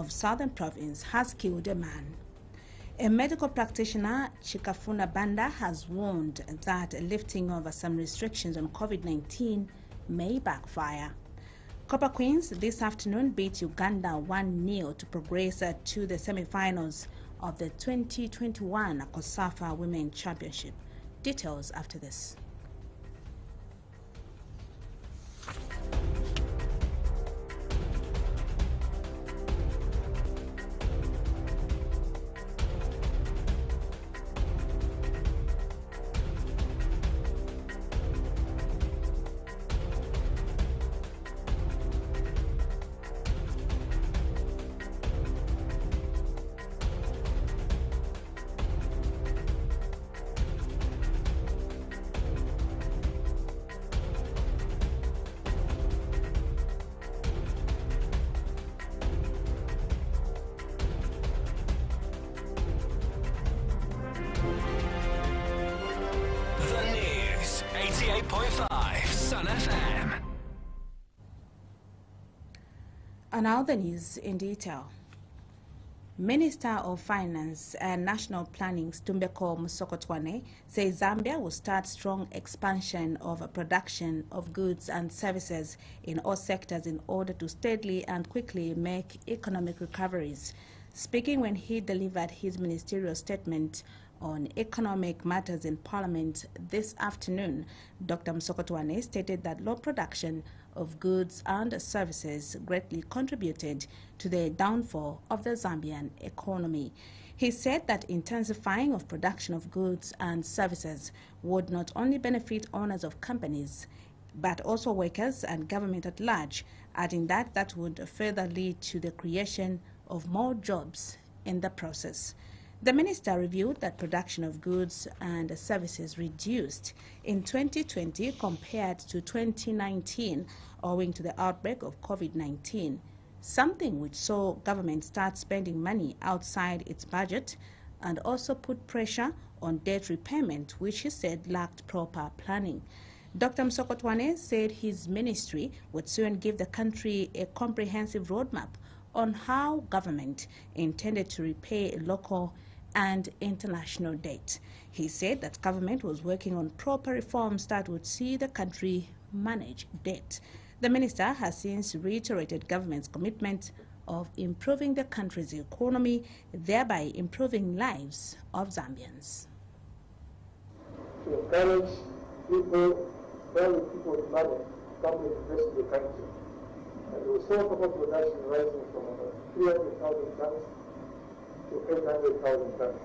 of Southern Province has killed a man. A medical practitioner, Chikafuna Banda, has warned that lifting of some restrictions on COVID-19 may backfire. Copper Queens this afternoon beat Uganda 1-0 to progress to the semi-finals of the 2021 COSAFA Women's Championship. Details after this. And now the news in detail. Minister of Finance and National Planning Stumbeko Musokotwane says Zambia will start strong expansion of production of goods and services in all sectors in order to steadily and quickly make economic recoveries. Speaking when he delivered his ministerial statement on economic matters in Parliament this afternoon, Dr. Musokotwane stated that low production of goods and services greatly contributed to the downfall of the Zambian economy. He said that intensifying of production of goods and services would not only benefit owners of companies, but also workers and government at large, adding that that would further lead to the creation of more jobs in the process. The minister revealed that production of goods and services reduced in 2020 compared to 2019 owing to the outbreak of COVID-19, something which saw government start spending money outside its budget and also put pressure on debt repayment, which he said lacked proper planning. Dr. Musokotwane said his ministry would soon give the country a comprehensive roadmap on how government intended to repay local and international debt. He said that government was working on proper reforms that would see the country manage debt. The minister has since reiterated government's commitment of improving the country's economy, thereby improving lives of Zambians. To encourage people, people with money to come to invest in the country. And we saw copper production rising from 300,000 tons to 800,000 tons.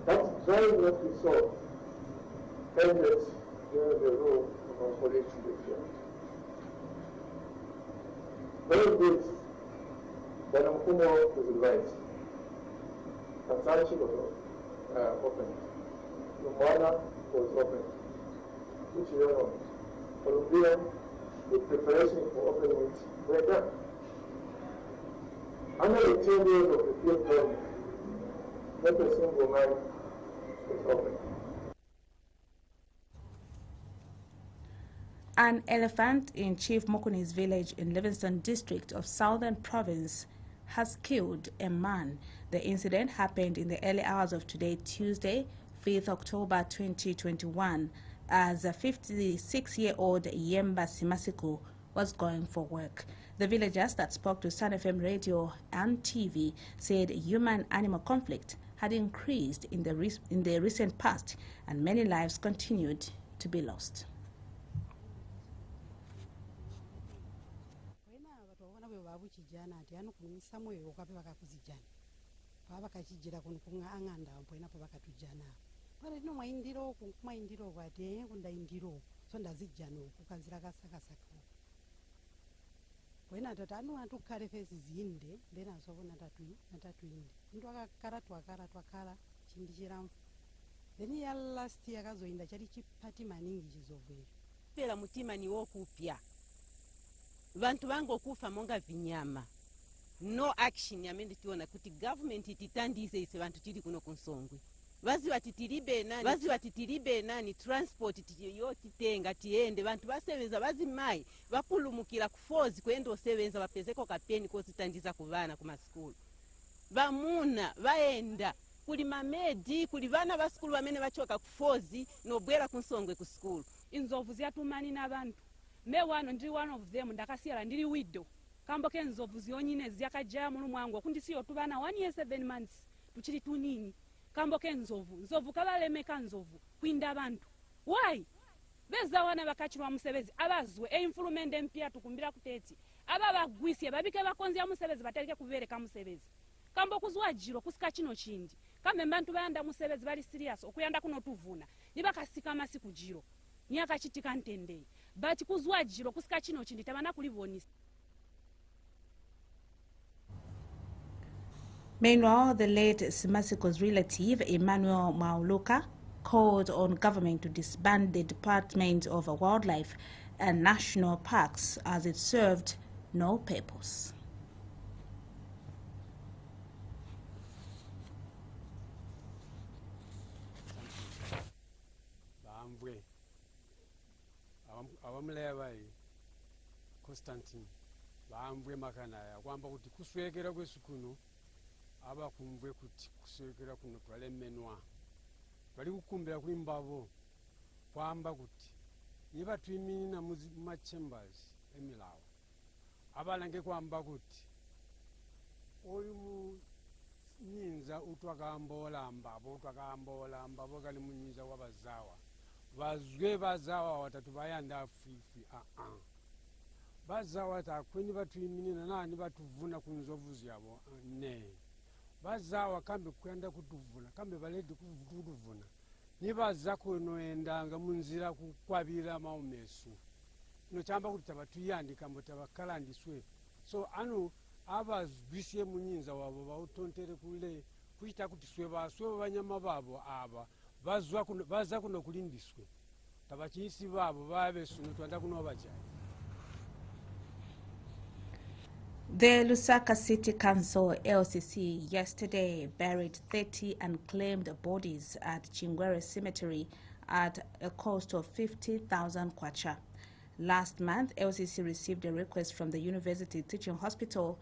That's driving what we saw 10 years during the rule of our colleagues in the field. Those days, Banamkumo was advised. Tansanchi was opened. Lumwana was opened, which you know. Colombia, the preparation for opening it were done. Under the 10 years of the field government, not a single mine was opened. An elephant in Chief Mokuni's village in Livingstone district of Southern Province has killed a man. The incident happened in the early hours of today, Tuesday, 5th October 2021, as a 56-year-old Yemba Simasiku was going for work. The villagers that spoke to Sun FM radio and TV said human-animal conflict had increased in the recent past and many lives continued to be lost. Wena tatanu atukale fezi zinde ndena sovona natatuinde ndo akaratwa chindichira mfu then ya last year kazoinda chali chipati maningi chizovera pera mutima ni wokupya vantu vango kufa monga vinyama no action yamende tiona kuti government ititandize ise vantu tiri kuno kunsongwe bazitiribe nani transport yo titenga tiende bantu basebeza bazimai bapulumukira kufozi kwenda osebenza bapezeko kapeni kozitandiza ku bana ku maskulu bamuna baenda kuli mamedi kuli bana ba skulu bamene bachoka kufozi nobwera kunsongwe ku skulu inzovu ziatumani n'abantu me wano ndiri one of them ndakasiyala ndiri widow kambo ke nzovu zionyine ziakajja mulu mwangu okundisiyo tubana 1 year 7 months tuchiri tunini kambo ke nzovu kabalemeka nzovu kwinda abantu why beza wana bakachirwa musebezi abazwe influment mpya tukumbira kuteti aba bagwisye babike bakonzya musebezi batalike kubereka musebezi kambo kuzwa jiro kusika kino chindi kambe bantu bayanda musebezi bali serious okuyanda kuno tuvuna nibakasika masiku jiro nyaka chitika ntendei but kuzwa jiro kusika kino chindi tabana kulivonisa. Meanwhile, the late Simasiko's relative, Emmanuel Mauluka, called on government to disband the Department of Wildlife and National Parks as it served no purpose. Constantine bambwe makanaya kwamba kuti kuswekera kwesikuno aba kumvwe kuti kuswekera kuno twalemenwa bali kukumbira kulimbavo kwamba kuti niba twimina mu chambers emilawo abalange kwamba kuti oyu mu nyinza utwakambola mbabo kali mu nyinza wabazawa bazwe bazawa watatu bayanda fifi bazawa takweni batwiminina nani batuvuna kunzovu zyabo ne bazawa kambe kwenda kutuvuna kambe baledi kutuvuna nibaza kunoendanga munzira kukwabira maumesu no chamba kuti tabatuyandika mbo tabakalandiswe so anu abazwisye munyinza wabo bautontere kule kuita kuti swe banyama babo aba baza kuno kulindiswe tabachisi babo babe suno twanda kuno bajai. The Lusaka City Council LCC yesterday buried 30 unclaimed bodies at Chingwere Cemetery at a cost of 50,000 kwacha. Last month, LCC received a request from the University Teaching Hospital,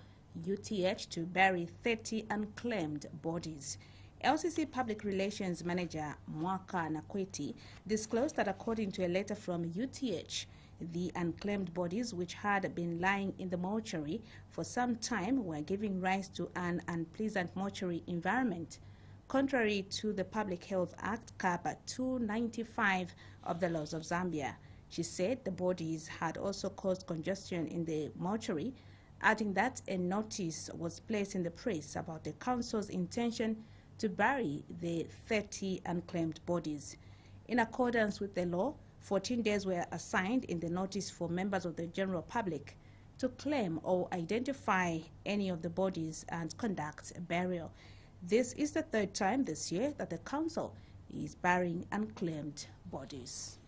UTH, to bury 30 unclaimed bodies. LCC Public Relations Manager Mwaka Nakweti disclosed that according to a letter from UTH, the unclaimed bodies, which had been lying in the mortuary for some time, were giving rise to an unpleasant mortuary environment, contrary to the Public Health Act, CAPA 295 of the laws of Zambia. She said the bodies had also caused congestion in the mortuary, adding that a notice was placed in the press about the council's intention to bury the 30 unclaimed bodies. In accordance with the law, 14 days were assigned in the notice for members of the general public to claim or identify any of the bodies and conduct a burial. This is the third time this year that the council is burying unclaimed bodies.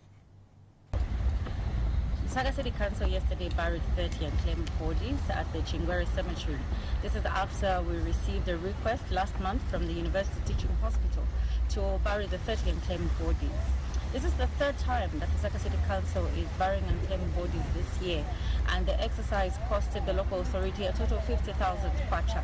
Lusaka City Council yesterday buried 30 unclaimed bodies at the Chingwere Cemetery. This is after we received a request last month from the University Teaching Hospital to bury the 30 unclaimed bodies. This is the third time that Lusaka City Council is burying unclaimed bodies this year, and the exercise costed the local authority a total of 50,000 kwacha.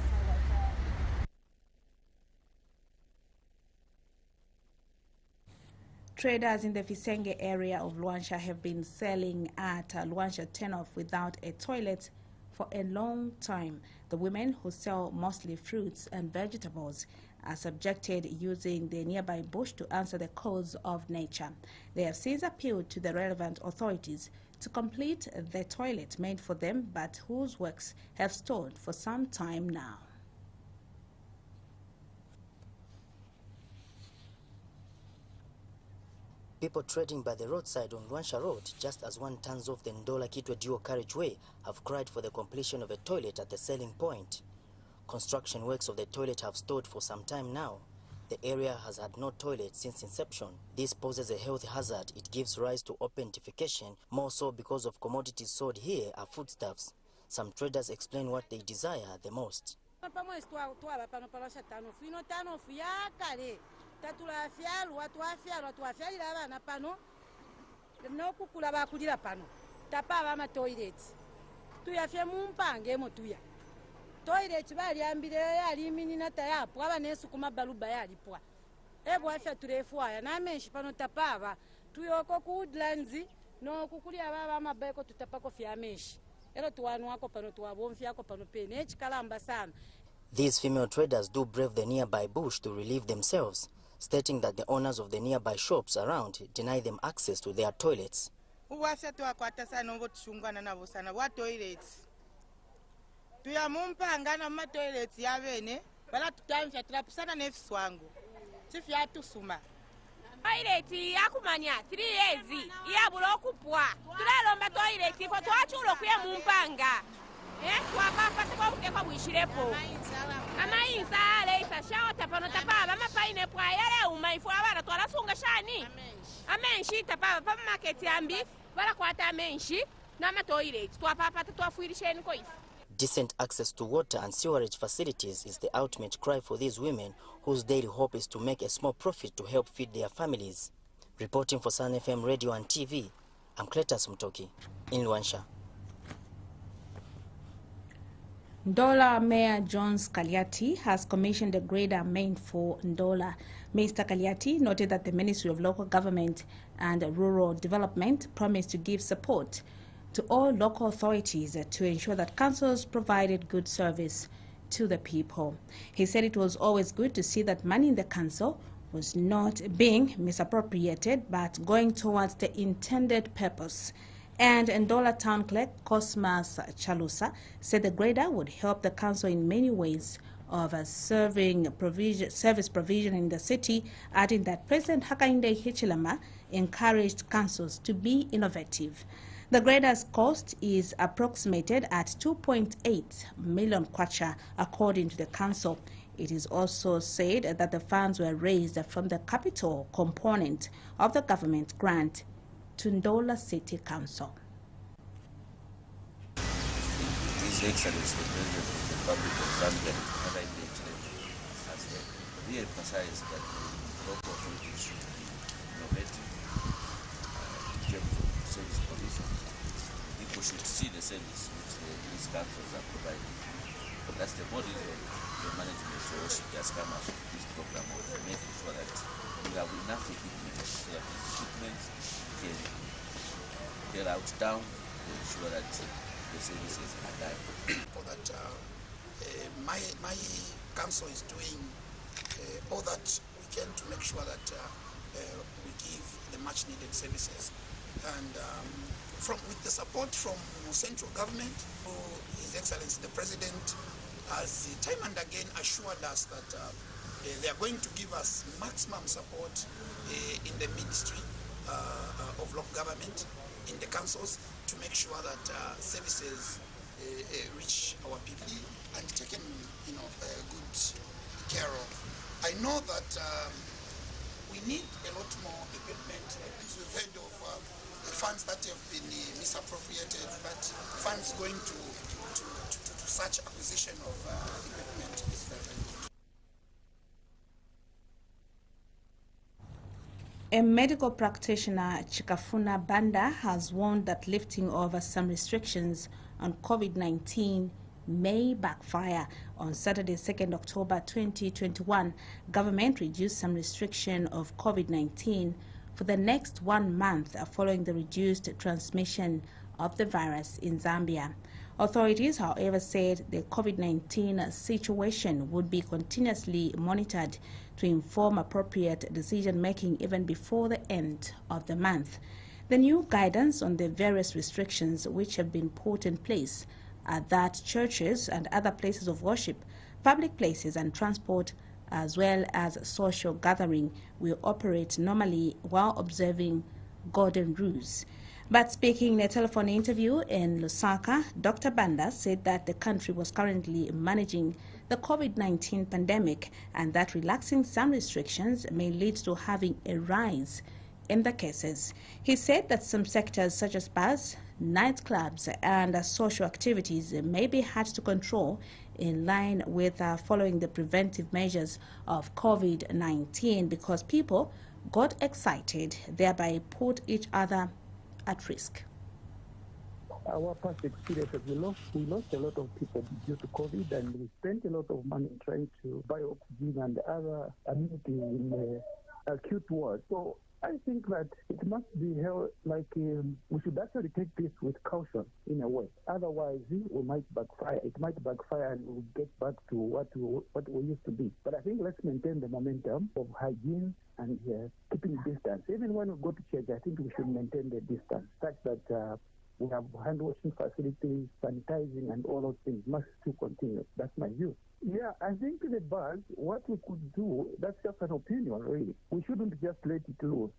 Traders in the Fisenge area of Luansha have been selling at Luansha turnoff without a toilet for a long time. The women, who sell mostly fruits and vegetables, are subjected using the nearby bush to answer the calls of nature. They have since appealed to the relevant authorities to complete the toilet made for them, but whose works have stalled for some time now. People trading by the roadside on Luansha Road, just as one turns off the Ndola Kitwe dual carriageway, have cried for the completion of a toilet at the selling point. Construction works of the toilet have stalled for some time now. The area has had no toilet since inception. This poses a health hazard. It gives rise to open defecation, more so because of commodities sold here are foodstuffs. Some traders explain what they desire the most. tatulafyalwa twafyalira abana pano n'okukula bakulira pano tapa abama toilet tuyafye mumpange emo tuya toilet balyambireyo yaliminina tayapwa abanesukuma baluba yalipwa ebwafya tulefwaya namenshi pano tapaba tuyoko ku woodlands n'okukulya abama beko tutapako fyamenshi ero tuwanwako pano tuwabomfyako pano pene ekikalamba sana. These female traders do brave the nearby bush to relieve themselves, stating that the owners of the nearby shops around deny them access to their toilets. Uwafya tuwakwata sana ngo tushungana nabo sana wa toilets. Tuyamumpanga na ma toilets ya bene bala tutamfya tulapusana nefisi wangu. Chifya tusuma. Toilet yakumanya 3 years yabula okupwa. Tulalomba toilet ko twachulo kuye mumpanga. Twakapata kwa kuteka bwishirepo. Amayinza leisa shawa tapano tapaba mapaine pwa yale umaifu abana twalasunga shani. Amenshi tapaba pa market yambi bala kwata amenshi na ma toilet twapapata twafuirisheni ko ifu. Decent access to water and sewerage facilities is the ultimate cry for these women whose daily hope is to make a small profit to help feed their families. Reporting for Sun FM Radio and TV, I'm Cletus Mtoki in Luansha. Ndola Mayor Jones Kaliati has commissioned a grader meant for Ndola. Mr. Kaliati noted that the Ministry of Local Government and Rural Development promised to give support to all local authorities to ensure that councils provided good service to the people. He said it was always good to see that money in the council was not being misappropriated but going towards the intended purpose. And Ndola Town Clerk Cosmas Chalusa said the grader would help the council in many ways of service provision in the city, adding that President Hakainde Hichilema encouraged councils to be innovative. The grader's cost is approximated at 2.8 million kwacha, according to the council. It is also said that the funds were raised from the capital component of the government grant to Ndola City Council. His Excellency the President of the Republic of Zambia has re-emphasized that the local authorities should be innovative in terms of service provision. People should see the service which these councils are providing. That's the more reason the management has come up with this program of making sure that we have enough equipment so that these equipment can get out down to ensure that the services are done. For that, my council is doing all that we can to make sure that we give the much needed services. And with the support from central government, His Excellency the President has time and again assured us that they are going to give us maximum support in the Ministry of Local Government, in the councils, to make sure that services reach our people and taken, good care of. I know that we need a lot more equipment. We've heard of funds that have been misappropriated, but funds going to such acquisition of equipment is very good. A medical practitioner, Chikafuna Banda, has warned that lifting of some restrictions on COVID-19 may backfire. On Saturday, 2nd October 2021, government reduced some restriction of COVID-19 for the next 1 month following the reduced transmission of the virus in Zambia. Authorities, however, said the COVID-19 situation would be continuously monitored to inform appropriate decision-making even before the end of the month. The new guidance on the various restrictions which have been put in place are that churches and other places of worship, public places and transport, as well as social gathering, will operate normally while observing golden rules. But speaking in a telephone interview in Lusaka, Dr. Banda said that the country was currently managing the COVID-19 pandemic and that relaxing some restrictions may lead to having a rise in the cases. He said that some sectors such as bars, nightclubs and social activities may be hard to control in line with following the preventive measures of COVID-19 because people got excited, thereby put each other at risk. Our past experiences, we lost a lot of people due to COVID, and we spent a lot of money trying to buy oxygen and other amenities in the acute ward. So I think that it must be held like we should actually take this with caution in a way. Otherwise, we might backfire. It might backfire, and we'll get back to what we used to be. But I think let's maintain the momentum of hygiene and keeping distance. Even when we go to church, I think we should maintain the distance such that we have hand washing facilities, sanitizing, and all those things must still continue. That's my view. Yeah, I think the bars, what we could do, that's just an opinion, really. We shouldn't just let it loose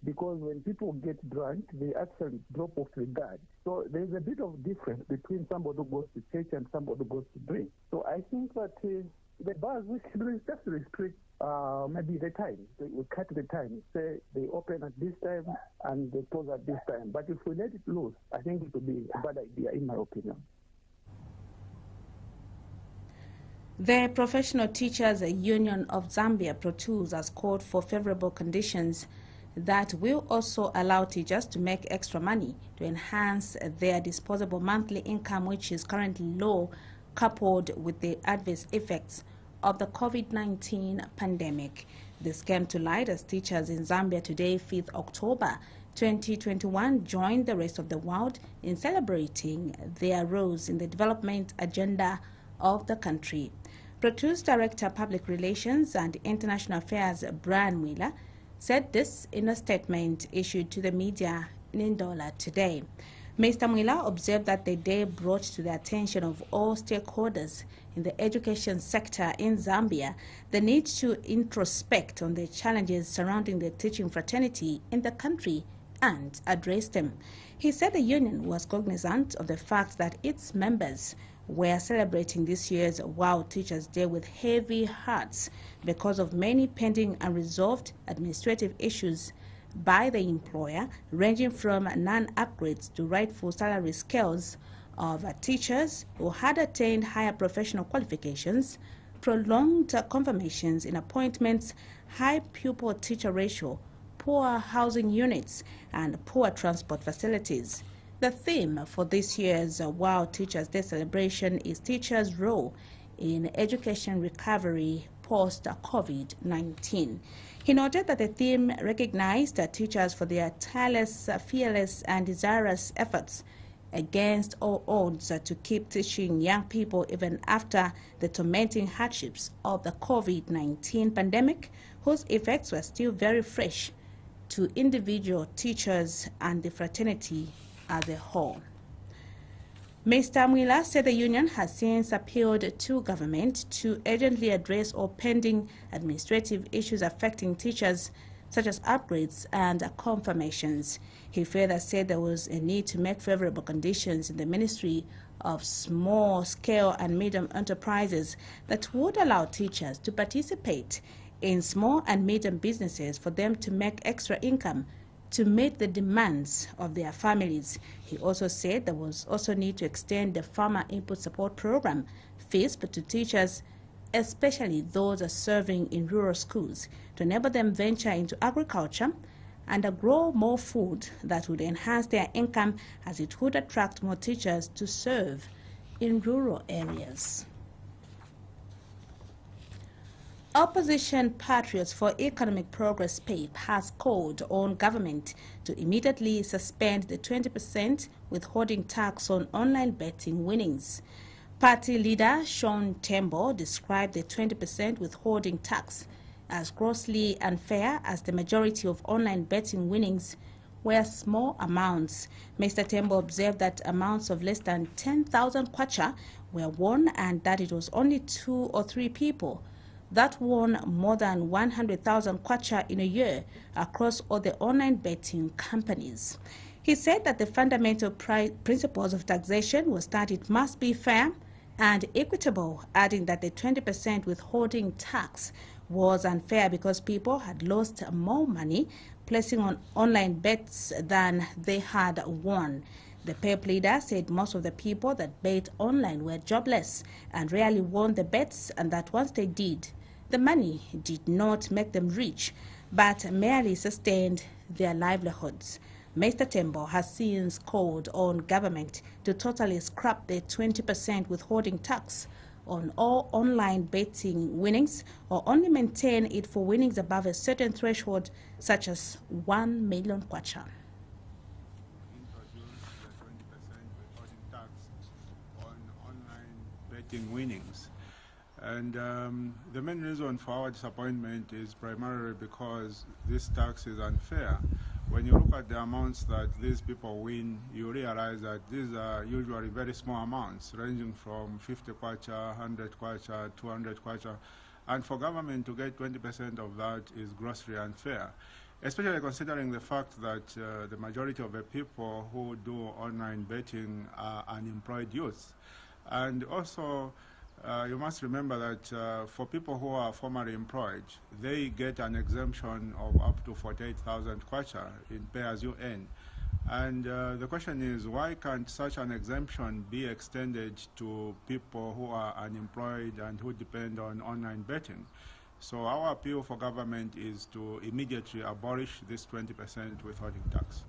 because when people get drunk, they actually drop off the guard. So there's a bit of difference between somebody who goes to church and somebody who goes to drink. So I think that the bars, we should just restrict maybe the time. We cut the time. Say they open at this time and they close at this time. But if we let it loose, I think it would be a bad idea, in my opinion. The Professional Teachers Union of Zambia, ProTools, has called for favorable conditions that will also allow teachers to make extra money to enhance their disposable monthly income, which is currently low, coupled with the adverse effects of the COVID-19 pandemic. This came to light as teachers in Zambia today, 5th October 2021, joined the rest of the world in celebrating their roles in the development agenda of the country. ProTools Director Public Relations and International Affairs Brian Wheeler said this in a statement issued to the media in Ndola today. Mr. Wheeler observed that the day brought to the attention of all stakeholders in the education sector in Zambia the need to introspect on the challenges surrounding the teaching fraternity in the country and address them. He said the union was cognizant of the fact that its members were celebrating this year's World Teachers Day with heavy hearts because of many pending unresolved administrative issues by the employer, ranging from non-upgrades to rightful salary scales of teachers who had attained higher professional qualifications, prolonged confirmations in appointments, high pupil-teacher ratio, poor housing units, and poor transport facilities. The theme for this year's World Teachers Day celebration is teachers' role in education recovery post-COVID-19. He noted that the theme recognized teachers for their tireless, fearless, and desirous efforts against all odds to keep teaching young people even after the tormenting hardships of the COVID-19 pandemic, whose effects were still very fresh to individual teachers and the fraternity as a whole. Mr. Mwila said the union has since appealed to government to urgently address all pending administrative issues affecting teachers, such as upgrades and confirmations. He further said there was a need to make favorable conditions in the Ministry of Small Scale and Medium Enterprises that would allow teachers to participate in small and medium businesses for them to make extra income to meet the demands of their families. He also said there was also need to extend the Farmer Input Support Program, FISP, to teachers, especially those serving in rural schools, to enable them venture into agriculture and grow more food that would enhance their income, as it would attract more teachers to serve in rural areas. Opposition Patriots for Economic Progress PAPE has called on government to immediately suspend the 20% withholding tax on online betting winnings. Party leader Sean Tembo described the 20% withholding tax as grossly unfair, as the majority of online betting winnings were small amounts. Mr. Tembo observed that amounts of less than 10,000 kwacha were won, and that it was only 2 or 3 people that won more than 100,000 kwacha in a year across all the online betting companies. He said that the fundamental principles of taxation was that it must be fair and equitable, adding that the 20% withholding tax was unfair because people had lost more money placing on online bets than they had won. The PEP leader said most of the people that bet online were jobless and rarely won the bets, and that once they did, the money did not make them rich, but merely sustained their livelihoods. Mr. Tembo has since called on government to totally scrap the 20% withholding tax on all online betting winnings, or only maintain it for winnings above a certain threshold, such as 1 million kwacha. Introduce the 20% withholding tax on online betting winnings. And the main reason for our disappointment is primarily because this tax is unfair. When you look at the amounts that these people win, you realize that these are usually very small amounts, ranging from 50 kwacha, 100 kwacha, 200 kwacha. And for government to get 20% of that is grossly unfair, especially considering the fact that the majority of the people who do online betting are unemployed youth. And also, you must remember that for people who are formerly employed, they get an exemption of up to 48,000 kwacha in pay-as-you-earn. And the question is, why can't such an exemption be extended to people who are unemployed and who depend on online betting? So our appeal for government is to immediately abolish this 20% withholding tax.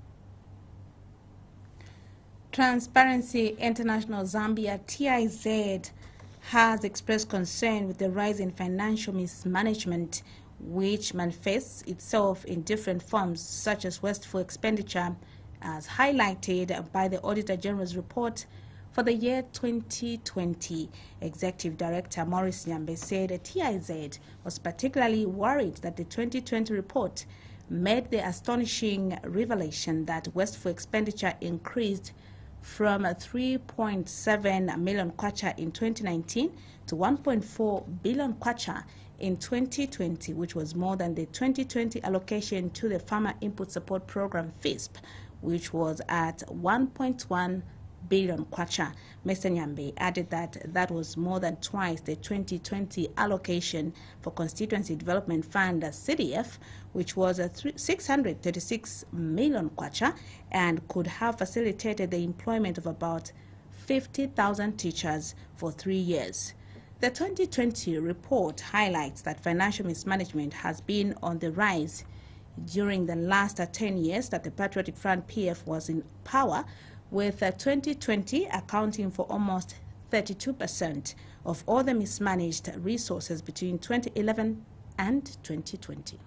Transparency International Zambia, TIZ, has expressed concern with the rise in financial mismanagement, which manifests itself in different forms, such as wasteful expenditure, as highlighted by the Auditor General's report for the year 2020. Executive Director Maurice Nyambe said TIZ was particularly worried that the 2020 report made the astonishing revelation that wasteful expenditure increased from 3.7 million kwacha in 2019 to 1.4 billion kwacha in 2020, which was more than the 2020 allocation to the Farmer Input Support Program FISP, which was at 1.1 billion kwacha. Mr. Nyambe added that that was more than twice the 2020 allocation for Constituency Development Fund CDF, which was 636 million kwacha and could have facilitated the employment of about 50,000 teachers for 3 years. The 2020 report highlights that financial mismanagement has been on the rise during the last 10 years that the Patriotic Front PF was in power, with 2020 accounting for almost 32% of all the mismanaged resources between 2011 and 2020.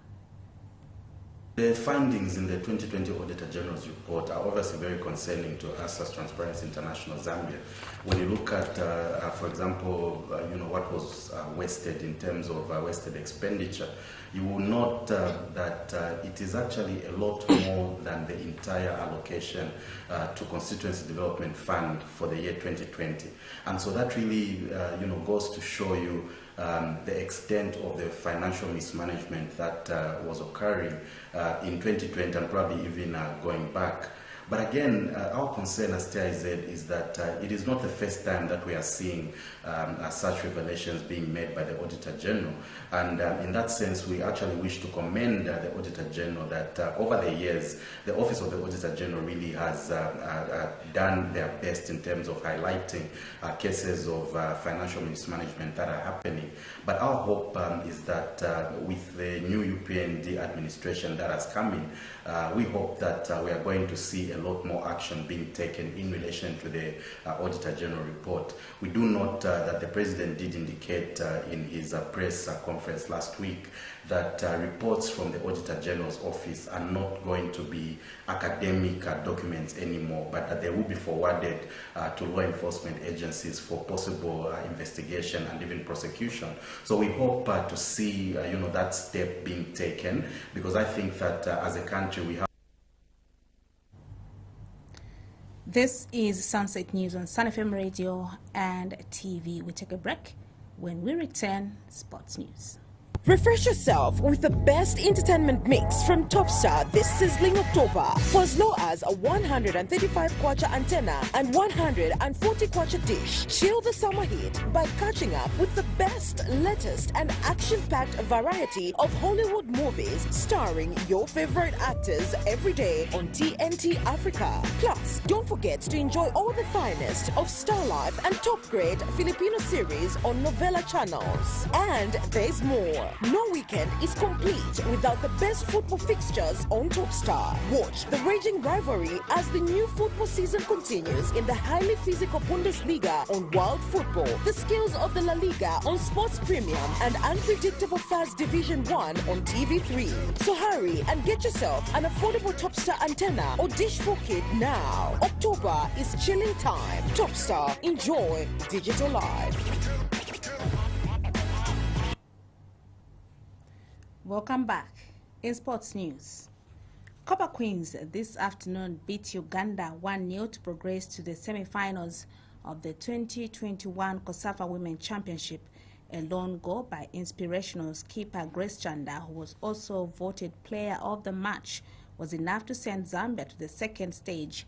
The findings in the 2020 Auditor General's report are obviously very concerning to us as Transparency International Zambia. When you look at, for example, what was wasted in terms of wasted expenditure, you will note that it is actually a lot more than the entire allocation to Constituency Development Fund for the year 2020. And so that really, goes to show you the extent of the financial mismanagement that was occurring in 2020 and probably even going back. But again, our concern as TIZ is that it is not the first time that we are seeing such revelations being made by the Auditor General. And in that sense, we actually wish to commend the Auditor General that over the years, the Office of the Auditor General really has done their best in terms of highlighting cases of financial mismanagement that are happening. But our hope is that with the new UPND administration that has come in, we hope that we are going to see a lot more action being taken in relation to the Auditor General report. We do note that the President did indicate in his press conference last week that reports from the Auditor General's office are not going to be academic documents anymore, but that they will be forwarded to law enforcement agencies for possible investigation and even prosecution. So we hope to see that step being taken, because I think that as a country we have. This is Sunset News on Sun FM Radio and TV. We take a break. When we return, sports news. Refresh yourself with the best entertainment mix from Topstar this sizzling October. For as low as a 135 kwacha antenna and 140 kwacha dish, chill the summer heat by catching up with the best, latest and action-packed variety of Hollywood movies starring your favorite actors every day on TNT Africa. Plus, don't forget to enjoy all the finest of Star Life and top-grade Filipino series on Novella channels. And there's more. No weekend is complete without the best football fixtures on Topstar. Watch the raging rivalry as the new football season continues in the highly physical Bundesliga on World Football, the skills of the La Liga on Sports Premium, and unpredictable Fast Division 1 on TV3. So hurry and get yourself an affordable Topstar antenna or dish for kid now. October is chilling time. Topstar, enjoy digital life. Welcome back. In sports news, Copper Queens this afternoon beat Uganda 1-0 to progress to the semi-finals of the 2021 COSAFA Women Championship. A lone goal by inspirational skipper Grace Chanda, who was also voted player of the match, was enough to send Zambia to the second stage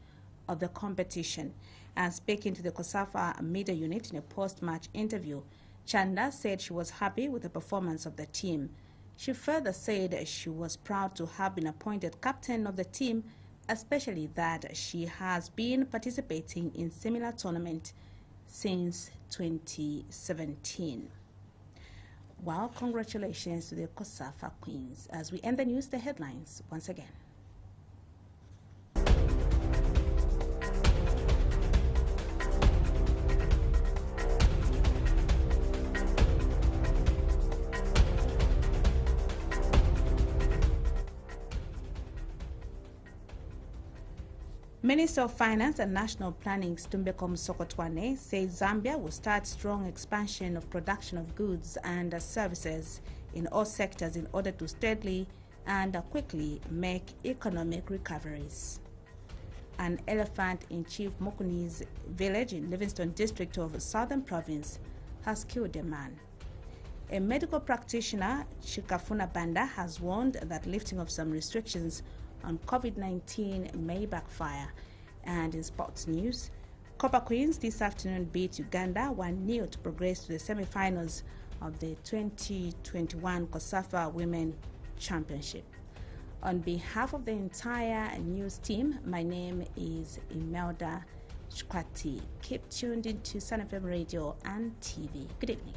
of the competition. And speaking to the COSAFA media unit in a post-match interview, Chanda said she was happy with the performance of the team. She further said she was proud to have been appointed captain of the team, especially that she has been participating in similar tournament since 2017. Well, congratulations to the COSAFA Queens. As we end the news, the headlines once again. Minister of Finance and National Planning Stumbeko Musokotwane says Zambia will start strong expansion of production of goods and services in all sectors in order to steadily and quickly make economic recoveries. An elephant in Chief Mukuni's village in Livingstone district of Southern Province has killed a man. A medical practitioner, Chikafuna Banda, has warned that lifting of some restrictions on COVID-19 may backfire. And in sports news, Copper Queens this afternoon beat Uganda 1-0 to progress to the semi-finals of the 2021 COSAFA Women Championship. On behalf of the entire news team, my name is Imelda Shkwati. Keep tuned into Sun FM Radio and TV. Good evening.